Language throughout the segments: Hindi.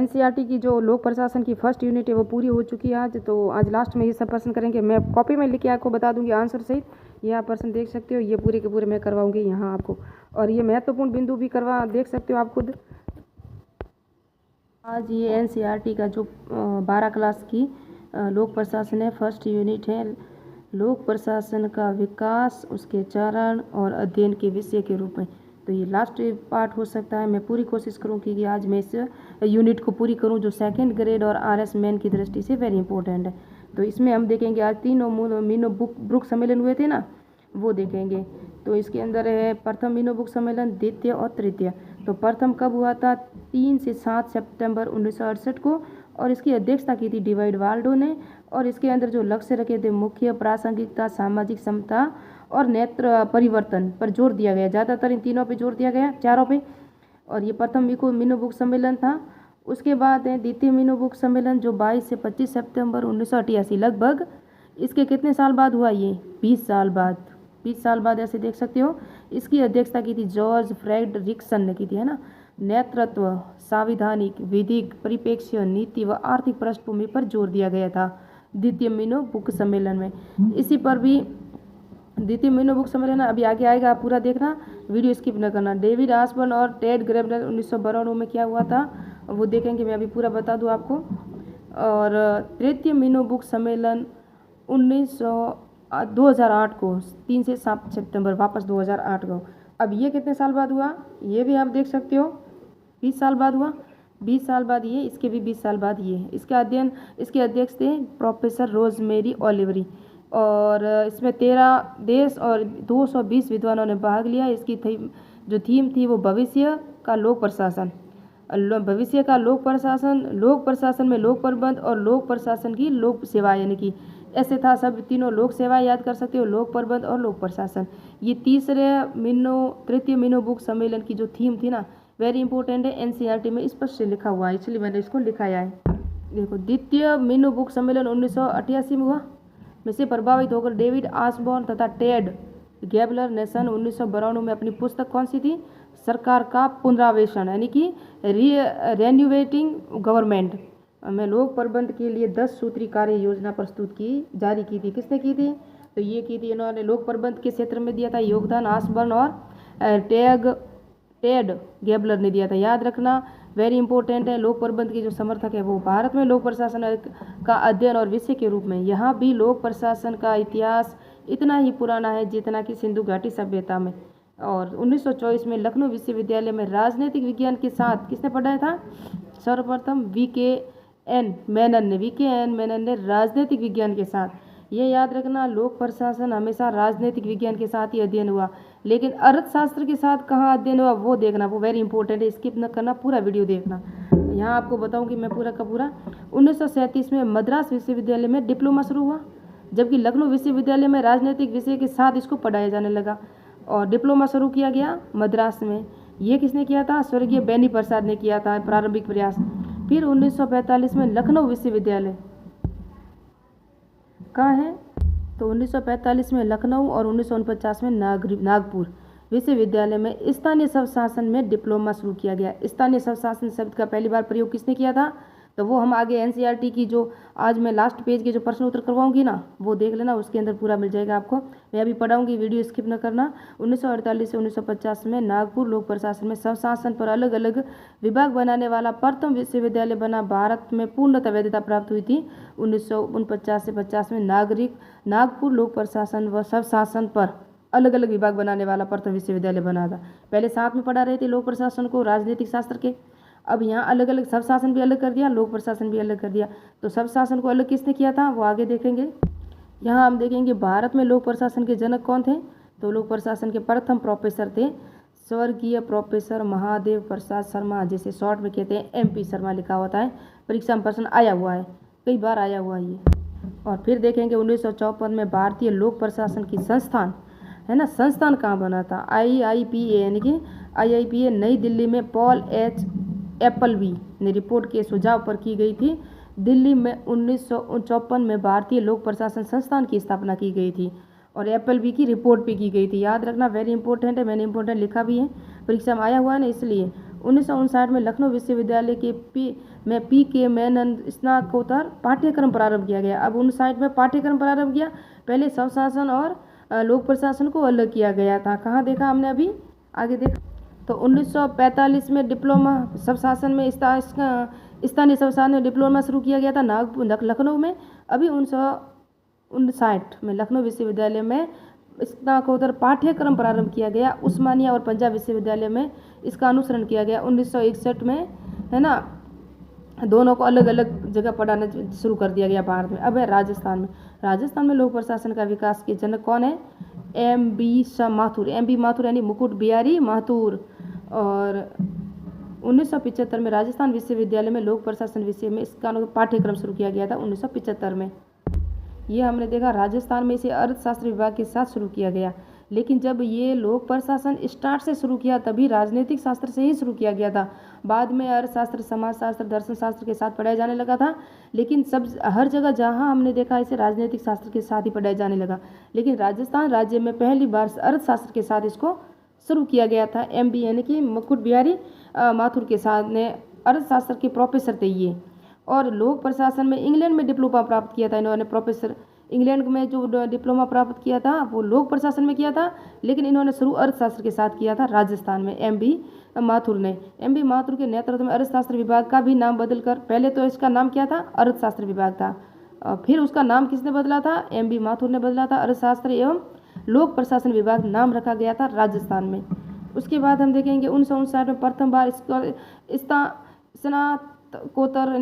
एनसीईआरटी की जो लोक प्रशासन की फर्स्ट यूनिट है वो पूरी हो चुकी है आज। तो आज लास्ट में ये सब प्रश्न करेंगे। मैं कॉपी में लिख के आपको बता दूंगी आंसर सहित। ये आप प्रश्न देख सकते हो, ये पूरे के पूरे मैं करवाऊंगी यहाँ आपको, और ये महत्वपूर्ण बिंदु भी करवा देख सकते हो आप खुद। आज ये एनसीईआरटी का जो 12 क्लास की लोक प्रशासन है, फर्स्ट यूनिट है लोक प्रशासन का विकास, उसके चरण और अध्ययन के विषय के रूप में। तो ये लास्ट पार्ट हो सकता है। मैं पूरी कोशिश करूँगी कि आज मैं इस यूनिट को पूरी करूँ जो सेकंड ग्रेड और आरएस मैन की दृष्टि से वेरी इंपॉर्टेंट है। तो इसमें हम देखेंगे आज तीनों मीनो बुक सम्मेलन हुए थे ना, वो देखेंगे। तो इसके अंदर है प्रथम मीनो बुक सम्मेलन, द्वितीय और तृतीय। तो प्रथम कब हुआ था? 3 से 7 सितंबर 1968 को, और इसकी अध्यक्षता की थी डिवाइड वाल्डो ने। और इसके अंदर जो लक्ष्य रखे थे, मुख्य प्रासंगिकता, सामाजिक समता और नेत्र परिवर्तन पर जोर दिया गया। ज़्यादातर इन तीनों पे जोर दिया गया, चारों पे। और ये प्रथम मीनो बुक सम्मेलन था। उसके बाद है द्वितीय मीनो बुक सम्मेलन जो 22 से 25 सितंबर 1988, लगभग इसके कितने साल बाद हुआ? ये 20 साल बाद, 20 साल बाद ऐसे देख सकते हो। इसकी अध्यक्षता की थी जॉर्ज फ्रेडरिक्सन ने की थी, है ना। नेतृत्व, संवैधानिक, विधिक, परिप्रेक्ष्य, नीति व आर्थिक पृष्ठभूमि पर जोर दिया गया था द्वितीय मीनो बुक सम्मेलन में। इसी पर भी द्वितीय मीनो बुक सम्मेलन अभी आगे आएगा, आप पूरा देखना, वीडियो स्किप न करना। डेविड ऑसबर्न और टेड ग्रेबनर 1992 में क्या हुआ था वो देखेंगे, मैं अभी पूरा बता दूं आपको। और तृतीय मीनो बुक सम्मेलन 2008 को, 3 से 7 सितंबर, वापस 2008 को। अब ये कितने साल बाद हुआ ये भी आप देख सकते हो, 20 साल बाद हुआ। 20 साल बाद ये, इसके भी 20 साल बाद ये। इसका अध्ययन, इसके अध्यक्ष थे प्रोफेसर रोजमेरी ओलिवरी, और इसमें 13 देश और 220 विद्वानों ने भाग लिया। इसकी जो थीम थी वो भविष्य का लोक प्रशासन, भविष्य का लोक प्रशासन में लोक प्रबंध और लोक प्रशासन की लोक सेवा, यानी कि ऐसे था। सब तीनों लोक सेवा याद कर सकते हो, लोक प्रबंध और लोक प्रशासन। ये तृतीय मीनो बुक सम्मेलन की जो थीम थी ना, वेरी इंपॉर्टेंट है, एनसीईआरटी में स्पष्ट लिखा हुआ है, इसलिए मैंने इसको लिखाया है। देखो, द्वितीय मीनो बुक सम्मेलन 1988 में हुआ। में से प्रभावित होकर डेविड ऑसबॉर्न तथा टेड गैबलर ने सन 1992 में अपनी पुस्तक कौन सी थी? सरकार का पुनरावेशन, यानी कि रेन्यूवेटिंग गवर्नमेंट में लोक प्रबंध के लिए 10 सूत्री कार्य योजना प्रस्तुत की, जारी की थी। किसने की थी? तो ये की थी, इन्होंने लोक प्रबंध के क्षेत्र में दिया था योगदान, ऑसबॉर्न और टेड गैबलर ने दिया था। याद रखना, वेरी इंपॉर्टेंट है। लोक प्रबंध के जो समर्थक है वो भारत में लोक प्रशासन का अध्ययन और विषय के रूप में। यहाँ भी लोक प्रशासन का इतिहास इतना ही पुराना है जितना कि सिंधु घाटी सभ्यता में। और 1924 में लखनऊ विश्वविद्यालय में राजनीतिक विज्ञान के साथ किसने पढ़ाया था? सर्वप्रथम वीकेएन मेनन ने राजनीतिक विज्ञान के साथ। ये याद रखना, लोक प्रशासन हमेशा राजनीतिक विज्ञान के साथ ही अध्ययन हुआ, लेकिन अर्थशास्त्र के साथ कहाँ अध्ययन हुआ वो देखना, वो वेरी इंपॉर्टेंट है, स्किप न करना, पूरा वीडियो देखना। यहाँ आपको बताऊंगी मैं पूरा का पूरा। 1937 में मद्रास विश्वविद्यालय में डिप्लोमा शुरू हुआ, जबकि लखनऊ विश्वविद्यालय में राजनीतिक विषय के साथ इसको पढ़ाया जाने लगा और डिप्लोमा शुरू किया गया मद्रास में। ये किसने किया था? स्वर्गीय बेनी प्रसाद ने किया था प्रारंभिक प्रयास। फिर 1945 में लखनऊ विश्वविद्यालय कहाँ है? तो 1945 में लखनऊ और 1949 में नागपुर विश्वविद्यालय में स्थानीय स्वशासन में डिप्लोमा शुरू किया गया। स्थानीय स्वशासन शब्द का पहली बार प्रयोग किसने किया था? तो वो हम आगे एनसीईआरटी की जो आज मैं लास्ट पेज के जो प्रश्न उत्तर करवाऊंगी ना, वो देख लेना, उसके अंदर पूरा मिल जाएगा आपको। मैं अभी पढ़ाऊंगी, वीडियो स्किप न करना। 1948 से 1950 में नागपुर लोक प्रशासन में स्वशासन पर अलग अलग विभाग बनाने वाला प्रथम विश्वविद्यालय बना। भारत में पूर्णतः वैधता प्राप्त हुई थी 1949 से 50 में। नागपुर लोक प्रशासन व स्वशासन पर अलग अलग विभाग बनाने वाला प्रथम विश्वविद्यालय बना था। पहले साथ में पढ़ा रहे थे लोक प्रशासन को राजनीतिक शास्त्र के, अब यहाँ अलग अलग सब शासन भी अलग कर दिया, लोक प्रशासन भी अलग कर दिया। तो सब शासन को अलग किसने किया था वो आगे देखेंगे। यहाँ हम देखेंगे भारत में लोक प्रशासन के जनक कौन थे? तो लोक प्रशासन के प्रथम प्रोफेसर थे स्वर्गीय प्रोफेसर महादेव प्रसाद शर्मा, जिसे शॉर्ट में कहते हैं MP शर्मा लिखा होता है। परीक्षा में प्रश्न आया हुआ है, कई बार आया हुआ है ये। और फिर देखेंगे 1954 में भारतीय लोक प्रशासन की संस्थान, है ना, संस्थान कहाँ बना था? IIPA, यानी कि IIPA नई दिल्ली में पॉल H. एप्पलबी ने रिपोर्ट के सुझाव पर की गई थी। दिल्ली में 1954 में भारतीय लोक प्रशासन संस्थान की स्थापना की गई थी और एप्पलबी की रिपोर्ट पे की गई थी। याद रखना, वेरी इंपॉर्टेंट है, मैंने इंपॉर्टेंट लिखा भी है, परीक्षा में आया हुआ है ना, इसलिए 1959 में लखनऊ विश्वविद्यालय के पी के मेनन स्नातकोत्तर पाठ्यक्रम प्रारंभ किया गया। अब 59 में पाठ्यक्रम प्रारंभ किया। पहले स्वशासन और लोक प्रशासन को अलग किया गया था। कहाँ देखा हमने, अभी आगे देखा। तो 1945 में डिप्लोमा स्वशासन में स्थानीय स्वशासन में डिप्लोमा शुरू किया गया था लखनऊ में। अभी 1959 में लखनऊ विश्वविद्यालय में स्नातकोत्तर पाठ्यक्रम प्रारंभ किया गया। उस्मानिया और पंजाब विश्वविद्यालय में इसका अनुसरण किया गया। 1961 में, है ना, दोनों को अलग अलग जगह पढ़ाना शुरू कर दिया गया भारत में। अब है राजस्थान में। राजस्थान में लोक प्रशासन का विकास के जनक कौन है? M.B. माथुर। M.B. माथुर यानी मुकुट बिहारी माथुर। और 1975 में राजस्थान विश्वविद्यालय में लोक प्रशासन विषय में इसका पाठ्यक्रम शुरू किया गया था 1975 में। ये हमने देखा राजस्थान में इसे अर्थशास्त्र विभाग के साथ शुरू किया गया। लेकिन जब ये लोक प्रशासन स्टार्ट से शुरू किया तभी राजनीतिक शास्त्र से ही शुरू किया गया था। बाद में अर्थशास्त्र, समाजशास्त्र, दर्शन शास्त्र के साथ पढ़ाया जाने लगा था। लेकिन हर जगह जहाँ हमने देखा इसे राजनीतिक शास्त्र के साथ ही पढ़ाया जाने लगा। लेकिन राजस्थान राज्य में पहली बार अर्थशास्त्र के साथ इसको शुरू किया गया था। M.B. यानी कि मुकुट बिहारी माथुर के साथ ने अर्थशास्त्र के प्रोफेसर थे ये। और लोक प्रशासन में इंग्लैंड में डिप्लोमा प्राप्त किया था इन्होंने। प्रोफेसर इंग्लैंड में जो डिप्लोमा प्राप्त किया था वो लोक प्रशासन में किया था, लेकिन इन्होंने शुरू अर्थशास्त्र के साथ किया था राजस्थान में M.B. माथुर ने। M.B. माथुर के नेतृत्व में अर्थशास्त्र विभाग का भी नाम बदलकर, पहले तो इसका नाम क्या था? अर्थशास्त्र विभाग था। फिर उसका नाम किसने बदला था? M.B. माथुर ने बदला था। अर्थशास्त्र एवं लोक प्रशासन विभाग नाम रखा गया था राजस्थान में। उसके बाद हम देखेंगे 1959 में प्रथम बार स्नातकोत्तर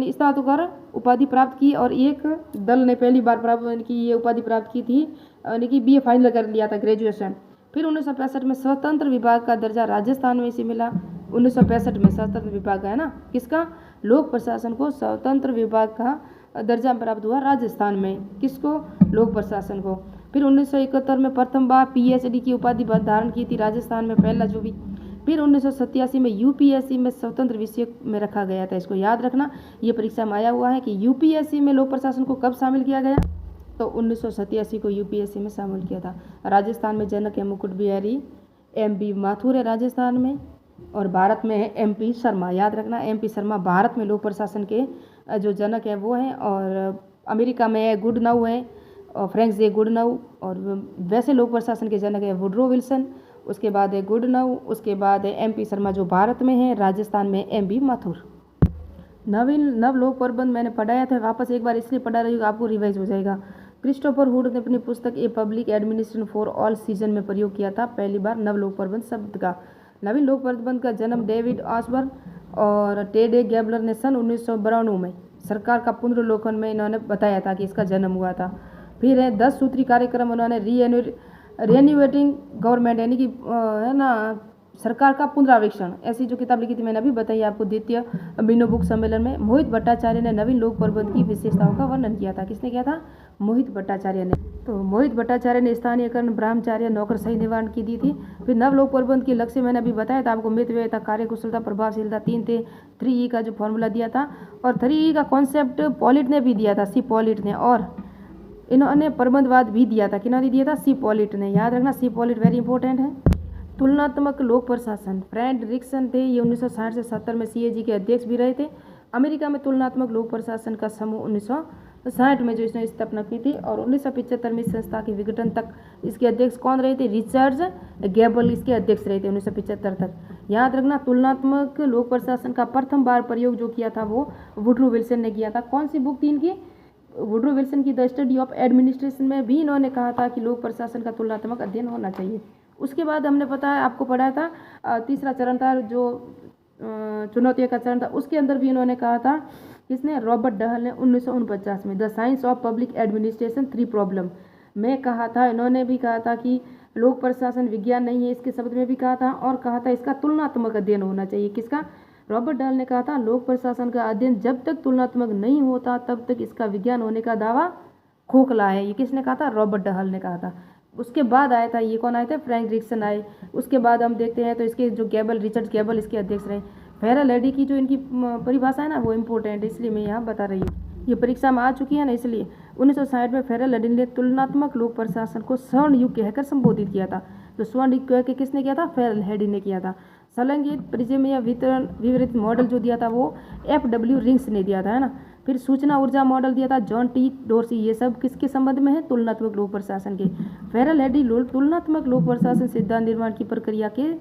उपाधि प्राप्त की और एक दल ने पहली बार प्राप्त की ये उपाधि प्राप्त की थी, यानी कि BA फाइनल कर लिया था, ग्रेजुएशन। फिर 1965 में स्वतंत्र विभाग का दर्जा राजस्थान में इसे मिला। 1965 में स्वतंत्र विभाग का, है ना, किसका? लोक प्रशासन को स्वतंत्र विभाग का दर्जा प्राप्त हुआ राजस्थान में। किसको? लोक प्रशासन को। फिर 1971 में प्रथम बार PhD की उपाधि धारण की थी राजस्थान में, पहला जो भी। फिर 1987 में UPSC में स्वतंत्र विषय में रखा गया था। इसको याद रखना, ये परीक्षा में आया हुआ है कि UPSC में लोक प्रशासन को कब शामिल किया गया? तो 1987 को UPSC में शामिल किया था। राजस्थान में जनक है मुकुट बिहारी, M.B. माथुर है राजस्थान में। और भारत में है M.P. शर्मा। याद रखना, M.P. शर्मा भारत में लोक प्रशासन के जो जनक है वो हैं। और अमेरिका में है गुडनाउ है, और फ्रैंक जे गुडनाउ। और वैसे लोक प्रशासन के जनक है वुड्रो विल्सन, उसके बाद है गुडनाउ, उसके बाद है M.P. शर्मा जो भारत में है। राजस्थान में M.B. माथुर। नव लोक प्रबंध मैंने पढ़ाया था, वापस एक बार इसलिए पढ़ा रही हूँ आपको रिवाइज हो जाएगा। क्रिस्टोफर हुड ने अपनी पुस्तक a public administration for all season में प्रयोग किया था पहली बार नव लोक प्रबंध शब्द का। नवीन लोक प्रबंध का जन्म डेविड ऑसबर्न और टेड गैबलर ने सन 1992 में सरकार का पुनर्लोकन में इन्होंने बताया था कि इसका जन्म हुआ था। फिर है 10 सूत्री कार्यक्रम, उन्होंने रिन्यूएटिंग गवर्नमेंट यानी कि, है ना, सरकार का पुनरावेक्षण, ऐसी जो किताब लिखी थी मैंने अभी बताई आपको द्वितीय बिनो बुक सम्मेलन में। मोहित भट्टाचार्य ने नवीन लोक प्रबंध की विशेषताओं का वर्णन किया था। किसने किया था? मोहित भट्टाचार्य ने। तो मोहित भट्टाचार्य ने स्थानीयकरण, ब्रह्मचार्य, नौकरशाही निवारण की दी थी। फिर नव लोक प्रबंध के लक्ष्य मैंने अभी बताया था आपको, मितव्ययता, कार्यकुशलता, प्रभावशीलता, 3 थे। 3E का जो फॉर्मूला दिया था, और 3E का कॉन्सेप्ट पॉलिट ने भी दिया था, C पॉलिट ने। और इन्होंने प्रबंधवाद भी दिया था। किन्होंने दिया था? C पॉलिट ने। याद रखना, C पॉलिट वेरी इंपॉर्टेंट है। तुलनात्मक लोक प्रशासन, फ्रेडरिक्सन थे, ये 1960 से 70 में CAG के अध्यक्ष भी रहे थे। अमेरिका में तुलनात्मक लोक प्रशासन का समूह 1960 में जो इसने स्थापना की थी, और 1975 में इस संस्था के विघटन तक इसके अध्यक्ष कौन रहे थे? रिचर्ड गैबल इसके अध्यक्ष रहे थे 1975 तक। याद रखना, तुलनात्मक लोक प्रशासन का प्रथम बार प्रयोग जो किया था वो वुड्रो विल्सन ने किया था। कौन सी बुक थी इनकी? वुड्रो विल्सन की द स्टडी ऑफ एडमिनिस्ट्रेशन में भी इन्होंने कहा था कि लोक प्रशासन का तुलनात्मक अध्ययन होना चाहिए। उसके बाद हमने पता है आपको पढ़ाया था तीसरा चरण था जो चुनौतियों का चरण था, उसके अंदर भी इन्होंने कहा था, किसने? रॉबर्ट डहल ने 1949 में the science of public administration 3 problem में कहा था। इन्होंने भी कहा था कि लोक प्रशासन विज्ञान नहीं है, इसके शब्द में भी कहा था, और कहा था इसका तुलनात्मक अध्ययन होना चाहिए। किसका? रॉबर्ट डहल ने कहा था लोक प्रशासन का अध्ययन जब तक तुलनात्मक नहीं होता तब तक इसका विज्ञान होने का दावा खोखला है। ये किसने कहा था? रॉबर्ट डहल ने कहा था। उसके बाद आया था, ये कौन आए थे? फ्रेडरिक्सन आए। उसके बाद हम देखते हैं तो इसके जो गैबल, रिचर्ड गैबल इसके अध्यक्ष रहे। फेरल एडी की जो इनकी परिभाषा है ना वो इम्पोर्टेंट है, इसलिए मैं यहाँ बता रही हूँ, ये परीक्षा में आ चुकी है ना, इसलिए 1960 में फेरल एडी ने तुलनात्मक लोक प्रशासन को स्वर्ण युग कहकर संबोधित किया था। तो स्वर्ण युग कह के किसने किया था? फेरल एडी ने किया था। संलग्नित प्रिज्म या वितरित मॉडल जो दिया था वो FW रिंग्स ने दिया था, है ना। फिर सूचना ऊर्जा मॉडल दिया था जॉन टी डोर्सी। ये सब किसके संबंध में है? तुलनात्मक लोक प्रशासन के। फेरल हेडी तुलनात्मक लोक प्रशासन सिद्धांत निर्माण की प्रक्रिया के,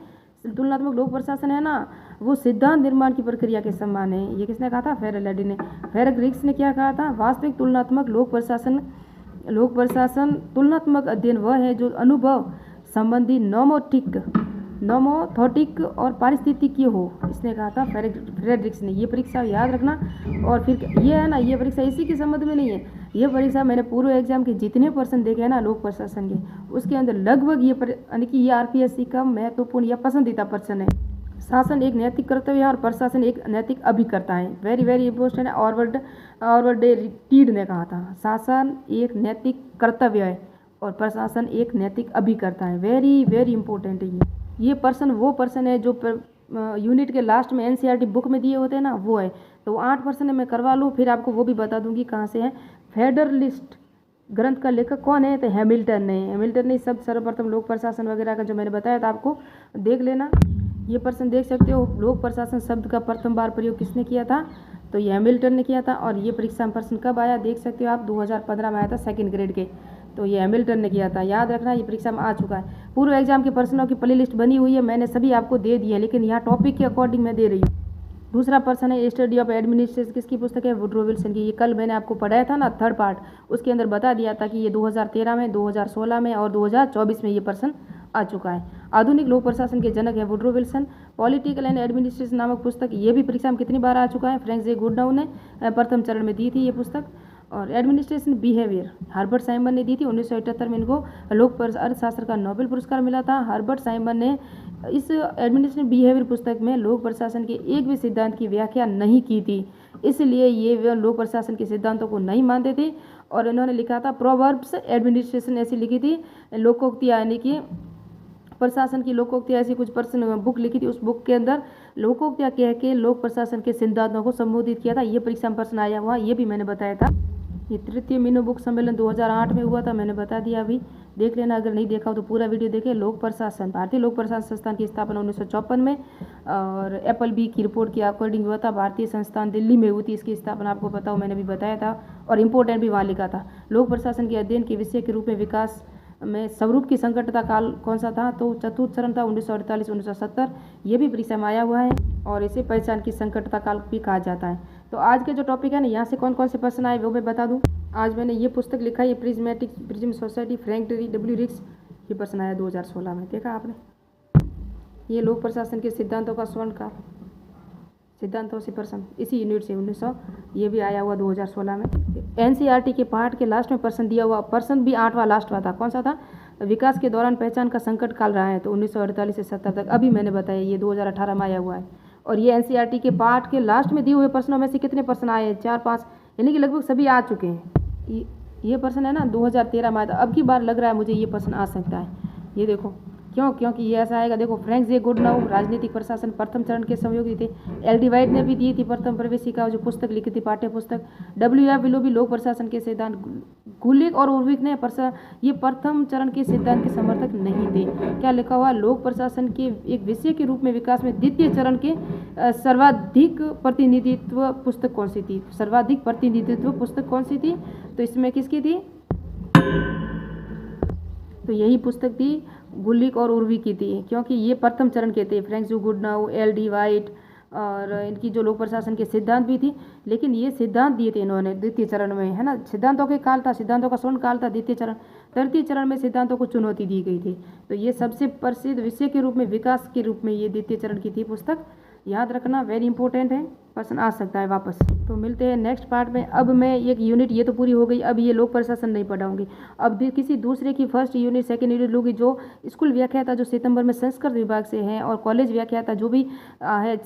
तुलनात्मक लोक प्रशासन है ना, वो सिद्धांत निर्माण की प्रक्रिया के समान है। ये किसने कहा था? फेरल हेडी ने। फेरल रिक्स ने क्या कहा था? वास्तविक तुलनात्मक लोक प्रशासन तुलनात्मक अध्ययन वह है जो अनुभव संबंधी नोमोथोटिक और पारिस्थितिकीय हो। इसने कहा था फ्रेडरिक्स ने। ये परीक्षा याद रखना। और फिर ये है ना, ये परीक्षा इसी के संबंध में नहीं है। ये परीक्षा मैंने पूर्व एग्जाम के जितने पर्सन देखे हैं ना लोक प्रशासन के, उसके अंदर लगभग ये यानी कि ये RPSC का महत्वपूर्ण या पसंदीदा पर्सन है। शासन एक नैतिक कर्तव्य है और प्रशासन एक नैतिक अभिकर्ता है। वेरी वेरी इंपॉर्टेंट है। ऑरवर्ड डे टीड ने कहा था शासन एक नैतिक कर्तव्य है और प्रशासन एक नैतिक अभिकर्ता है। वेरी वेरी इंपॉर्टेंट है ये पर्सन। वो पर्सन है जो यूनिट के लास्ट में NCERT बुक में दिए होते हैं ना, वो है। तो 8% है, मैं करवा लूँ, फिर आपको वो भी बता दूंगी कहाँ से है। फेडरलिस्ट ग्रंथ का लेखक कौन है? तो हैमिल्टन ने सब सर्वप्रथम लोक प्रशासन वगैरह का जो मैंने बताया था आपको देख लेना। ये पर्सन देख सकते हो। लोक प्रशासन शब्द का प्रथम बार प्रयोग किसने किया था? तो ये हैमिल्टन ने किया था। और ये परीक्षा में पर्सन कब आया देख सकते हो आप? 2015 में आया था, 2nd ग्रेड के। तो ये हैमिल्टन ने किया था, याद रखना। ये परीक्षा में आ चुका है। पूर्व एग्जाम के प्रश्नों की प्ले लिस्ट बनी हुई है, मैंने सभी आपको दे दी है, लेकिन यहाँ टॉपिक के अकॉर्डिंग मैं दे रही हूँ। दूसरा पर्सन है स्टडी ऑफ एडमिनिस्ट्रेशन। किसकी पुस्तक है? वुड्रो विल्सन की। ये कल मैंने आपको पढ़ाया था ना, 3rd पार्ट, उसके अंदर बता दिया था कि ये 2013 में, 2016 में और 2024 में ये पर्सन आ चुका है। आधुनिक लोक प्रशासन के जनक है Woodrow Wilson. Political and administration नामक पुस्तक, ये भी परीक्षा में कितनी बार आ चुका है? फ्रैंक जे गुडनाउ ने प्रथम चरण में दी थी ये पुस्तक। और एडमिनिस्ट्रेशन बिहेवियर हर्बर्ट साइमन ने दी थी। 1978 में इनको लोक अर्थशास्त्र का नोबेल पुरस्कार मिला था। हर्बर्ट साइमन ने इस एडमिनिस्ट्रेशन बिहेवियर पुस्तक में लोक प्रशासन के एक भी सिद्धांत की व्याख्या नहीं की थी, इसलिए ये लोक प्रशासन के सिद्धांतों को नहीं मानते थे। और इन्होंने लिखा था प्रोवर्ब्स एडमिनिस्ट्रेशन, ऐसी लिखी थी लोकोक्तियाँ, यानी कि प्रशासन की लोकोक्तियाँ, ऐसी कुछ पर्सन बुक लिखी थी। उस बुक के अंदर लोकोक्तियाँ कह के लोक प्रशासन के सिद्धांतों को संबोधित किया था। ये परीक्षा में प्रश्न आया हुआ, ये भी मैंने बताया था। ये 3य मीनो बुक सम्मेलन 2008 में हुआ था, मैंने बता दिया, अभी देख लेना। अगर नहीं देखा हो तो पूरा वीडियो देखें। लोक प्रशासन, भारतीय लोक प्रशासन संस्थान की स्थापना 1954 में और एपल की रिपोर्ट के अकॉर्डिंग हुआ था। भारतीय संस्थान दिल्ली में हुई थी, इसकी स्थापना आपको पता हो, मैंने भी बताया था। और इम्पोर्टेंट भी वहाँ लिखा था। लोक प्रशासन के अध्ययन के विषय के रूप में विकास में स्वरूप की संकटता काल कौन सा था? तो चतुर्थ चरण था, 1948-1970। ये भी परीक्षा में आया हुआ है और इसे पहचान की संकटता काल भी कहा जाता है। तो आज के जो टॉपिक है ना, यहाँ से कौन कौन से पर्सन आए वो मैं बता दूँ। आज मैंने ये पुस्तक लिखा है, प्रिज्म सोसाइटी, फ्रैंक W रिक्स। ये पर्सन आया 2016 में, देखा आपने। ये लोक प्रशासन के सिद्धांतों का स्वर्ण काल, सिद्धांतों से पर्सन, इसी यूनिट से 1900, ये भी आया हुआ 2016 में। NCERT के पार्ट के लास्ट में पर्सन दिया हुआ, पर्सन भी 8वां लास्ट था। कौन सा था? विकास के दौरान पहचान का संकट काल रहा है, तो 1948 से 70 तक। अभी मैंने बताया ये 2018 में आया हुआ है। और ये NCERT के पार्ट के लास्ट में दिए हुए पर्सनों में से कितने पर्सन आए हैं? 4-5, यानी कि लगभग सभी आ चुके हैं। ये पर्सन है ना 2013 में आया था। अब की बार लग रहा है मुझे ये पर्सन आ सकता है। ये देखो क्यों, क्योंकि ये ऐसा आएगा। देखो फ्रैंक जे गुडनाउ राजनीतिक प्रशासन प्रथम चरण के सहयोगी थे। LD वाइट ने भी दी थी प्रथम प्रवेशिका जो पुस्तक लिखी थी, पाठ्य पुस्तक। WF विलोबी लोक प्रशासन के सिद्धांत। गुलिक और उर्विक ने ये प्रथम चरण के सिद्धांत के समर्थक नहीं थे। क्या लिखा हुआ? लोक प्रशासन के एक विषय के रूप में विकास में द्वितीय चरण के सर्वाधिक प्रतिनिधित्व पुस्तक कौन सी थी? सर्वाधिक प्रतिनिधित्व पुस्तक कौन सी थी? तो इसमें किसकी थी? तो यही पुस्तक थी गुलिक और उर्वी की थी, क्योंकि ये प्रथम चरण के थे। फ्रैंक जे गुडनाउ, LD वाइट और इनकी जो लोक प्रशासन के सिद्धांत भी थी, लेकिन ये सिद्धांत दिए थे इन्होंने द्वितीय चरण में, है ना। सिद्धांतों के काल था, सिद्धांतों का स्वर्ण काल था द्वितीय चरण। तृतीय चरण में सिद्धांतों को चुनौती दी गई थी। तो ये सबसे प्रसिद्ध विषय के रूप में, विकास के रूप में ये द्वितीय चरण की थी पुस्तक, याद रखना, वेरी इंपॉर्टेंट है, पर्सन आ सकता है वापस। तो मिलते हैं नेक्स्ट पार्ट में। अब मैं एक यूनिट, ये तो पूरी हो गई, अब ये लोक प्रशासन नहीं पढ़ाऊंगी। अब किसी दूसरे की फर्स्ट यूनिट, सेकंड यूनिट लूँगी। जो स्कूल व्याख्याता जो सितंबर में संस्कृत विभाग से है, और कॉलेज व्याख्याता जो भी है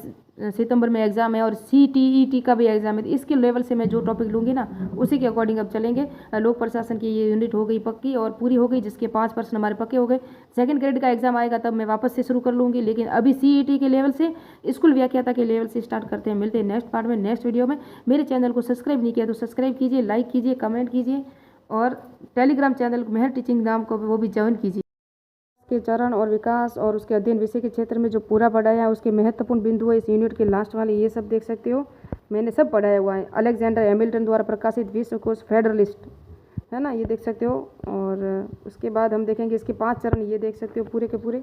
सितंबर में एग्जाम है, और CTET का भी एग्जाम है, तो इसके लेवल से मैं जो टॉपिक लूँगी ना, उसी के अकॉर्डिंग अब चलेंगे। लोक प्रशासन की ये यूनिट हो गई पक्की और पूरी हो गई, जिसके 5% हमारे पक्के हो गए। 2nd ग्रेड का एग्जाम आएगा तब मैं वापस से शुरू कर लूँगी, लेकिन अभी CET के लेवल से, स्कूल व्याख्याता के लेवल से स्टार्ट करते हैं। मिलते हैं नेक्स्ट पार्ट में, नेक्स्ट वीडियो में। मेरे चैनल को सब्सक्राइब नहीं किया तो सब्सक्राइब कीजिए, लाइक कीजिए, कमेंट कीजिए, और टेलीग्राम चैनल मेहर टीचिंग नाम को वो भी ज्वाइन कीजिए। के चरण और विकास और उसके अध्ययन विषय के क्षेत्र में जो पूरा पढ़ाया उसके महत्वपूर्ण बिंदु है इस यूनिट के लास्ट वाले ये सब देख सकते हो, मैंने सब पढ़ाया हुआ है। अलेक्जेंडर हैमिल्टन द्वारा प्रकाशित विश्वकोश फेडरलिस्ट है ना, ये देख सकते हो। और उसके बाद हम देखेंगे इसके 5 चरण, ये देख सकते हो पूरे के पूरे।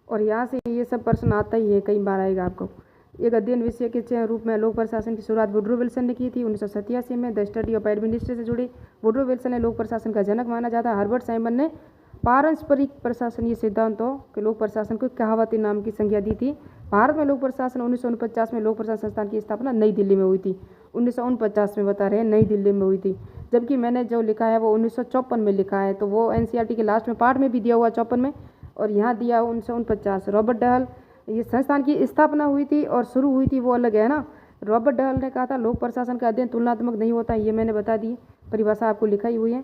और यहाँ से ये सब प्रश्न आता ही है, कई बार आएगा आपको। एक अध्ययन विषय के रूप में लोक प्रशासन की शुरुआत वुड्रो विल्सन ने की थी 1987 में। द स्टडी ऑफ एडमिनिस्ट्रेशन से जुड़ी वुड्रो विल्सन ने लोक प्रशासन का जनक माना जाता है। हर्बर्ट साइमन ने पारस्परिक प्रशासनीय सिद्धांतों के लोक प्रशासन को कहावती नाम की संज्ञा दी थी। भारत में लोक प्रशासन 1949 में लोक प्रशासन संस्थान की स्थापना नई दिल्ली में हुई थी। 1949 में बता रहे हैं, नई दिल्ली में हुई थी। जबकि मैंने जो लिखा है वो 1954 में लिखा है, तो वो एनसीईआरटी के लास्ट में पार्ट में भी दिया हुआ 54 में, और यहाँ दिया 1949। रॉबर्ट डहल, ये संस्थान की स्थापना हुई थी और शुरू हुई थी वो अलग है ना। रॉबर्ट डहल ने कहा था लोक प्रशासन का अध्ययन तुलनात्मक नहीं होता, ये मैंने बता दी, परिभाषा आपको लिखाई हुई है।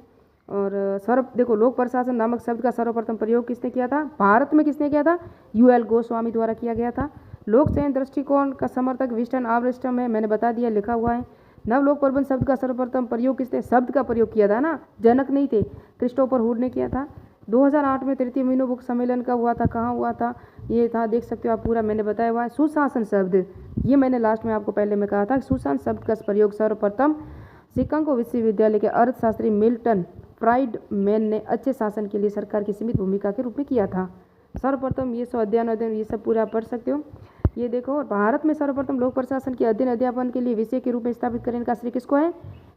और देखो लोक प्रशासन नामक शब्द का सर्वप्रथम प्रयोग किसने किया था, भारत में किसने किया था, यूएल गोस्वामी द्वारा किया गया था। लोक चयन दृष्टिकोण का समर्थक विस्टन आर्मस्ट्रॉन्ग है, मैंने बता दिया, लिखा हुआ है। नव लोक प्रबंध शब्द का सर्वप्रथम प्रयोग किसने, शब्द का प्रयोग किया था ना, जनक नहीं थे, क्रिस्टोफर हुड ने किया था। 2008 में तृतीय मीनो बुक सम्मेलन का हुआ था, कहाँ हुआ था, ये था, देख सकते हो आप, पूरा मैंने बताया हुआ है। सुशासन शब्द, ये मैंने लास्ट में आपको पहले में कहा था, सुशासन शब्द का प्रयोग सर्वप्रथम शिकागो विश्वविद्यालय के अर्थशास्त्री मिल्टन फ्राइडमैन ने अच्छे शासन के लिए सरकार की सीमित भूमिका के रूप में किया था। सर्वप्रथम ये सब अध्ययन ये सब पूरा पढ़ सकते हो। ये देखो, और भारत में सर्वप्रथम लोक प्रशासन के अध्ययन अध्यापन के लिए विषय के रूप में स्थापित करने का श्रेय किसको है,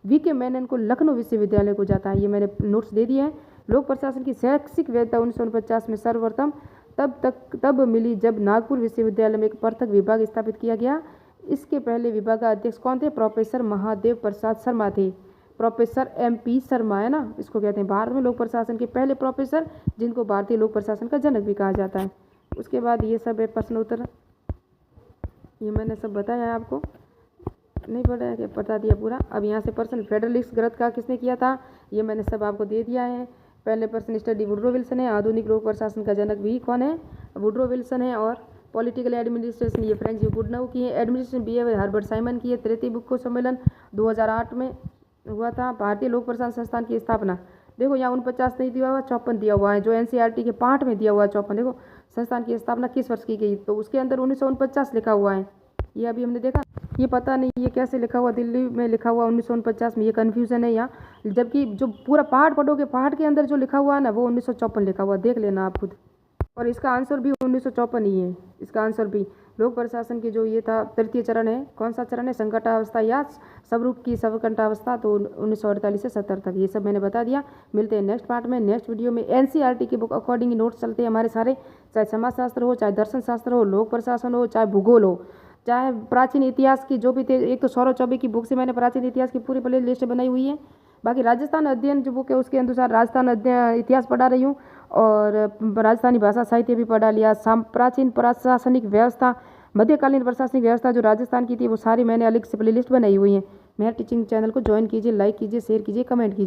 वीके मेनन को लखनऊ विश्वविद्यालय को जाता है। ये मैंने नोट्स दे दिए हैं। लोक प्रशासन की शैक्षिक वैधता 1949 में सर्वप्रथम तब मिली जब नागपुर विश्वविद्यालय में एक पृथक विभाग स्थापित किया गया। इसके पहले विभाग का अध्यक्ष कौन थे, प्रोफेसर महादेव प्रसाद शर्मा थे। प्रोफेसर MP शर्मा है ना, इसको कहते हैं भारत में लोक प्रशासन के पहले प्रोफेसर, जिनको भारतीय लोक प्रशासन का जनक भी कहा जाता है। उसके बाद ये सब है प्रश्न उत्तर, ये मैंने सब बताया है आपको, नहीं पढ़ा है, बता दिया पूरा। अब यहाँ से प्रश्न फेडरलिस्ट ग्रंथ का किसने किया था, ये मैंने सब आपको दे दिया है। पहले प्रश्न स्टडी वुड्रो विल्सन है, आधुनिक लोक प्रशासन का जनक भी कौन है, वुड्रो विल्सन है। और पॉलिटिकल एडमिनिस्ट्रेशन ये फ्रेंच गुडनाउ की है। एडमिनिस्ट्रेशन बिहेवियर हर्बर्ट साइमन की है। तृतीय बुक सम्मेलन 2008 में हुआ था। भारतीय लोक प्रशासन संस्थान की स्थापना, देखो यहाँ 49 नहीं दिया हुआ, 54 दिया हुआ है, जो एनसीईआरटी के पाठ में दिया हुआ है 54। देखो संस्थान की स्थापना किस वर्ष की गई, तो उसके अंदर 1949 लिखा हुआ है। ये अभी हमने देखा, ये पता नहीं ये कैसे लिखा हुआ, दिल्ली में लिखा हुआ 1949 में, ये कन्फ्यूज़न है यहाँ। जबकि जो पूरा पाठ पढ़ोगे, पाठ के अंदर जो लिखा हुआ है ना वो 1954 लिखा हुआ, देख लेना आप खुद। और इसका आंसर भी 1954 ही है, इसका आंसर भी। लोक प्रशासन की जो ये था तृतीय चरण है, कौन सा चरण है, संकटावस्था या स्वरूप की संकटावस्था, तो 1948 से 70 तक, ये सब मैंने बता दिया। मिलते हैं नेक्स्ट पार्ट में, नेक्स्ट वीडियो में। एनसीईआरटी की बुक अकॉर्डिंग नोट्स चलते हैं हमारे सारे, चाहे समाजशास्त्र हो, चाहे दर्शन शास्त्र हो, लोक प्रशासन हो, चाहे भूगोल हो, चाहे प्राचीन इतिहास की जो भी थे। एक तो सौरभ चौबे की बुक से मैंने प्राचीन इतिहास की पूरी प्ले लिस्ट बनाई हुई है। बाकी राजस्थान अध्ययन जो बुक है उसके अनुसार राजस्थान अध्ययन इतिहास पढ़ा रही हूँ, और राजस्थानी भाषा साहित्य भी पढ़ा लिया। प्राचीन प्रशासनिक व्यवस्था, मध्यकालीन प्रशासनिक व्यवस्था जो राजस्थान की थी वो सारी मैंने अलग से प्ले लिस्ट बनाई हुई है। मेरा टीचिंग चैनल को ज्वाइन कीजिए, लाइक कीजिए, शेयर कीजिए, कमेंट कीजिए।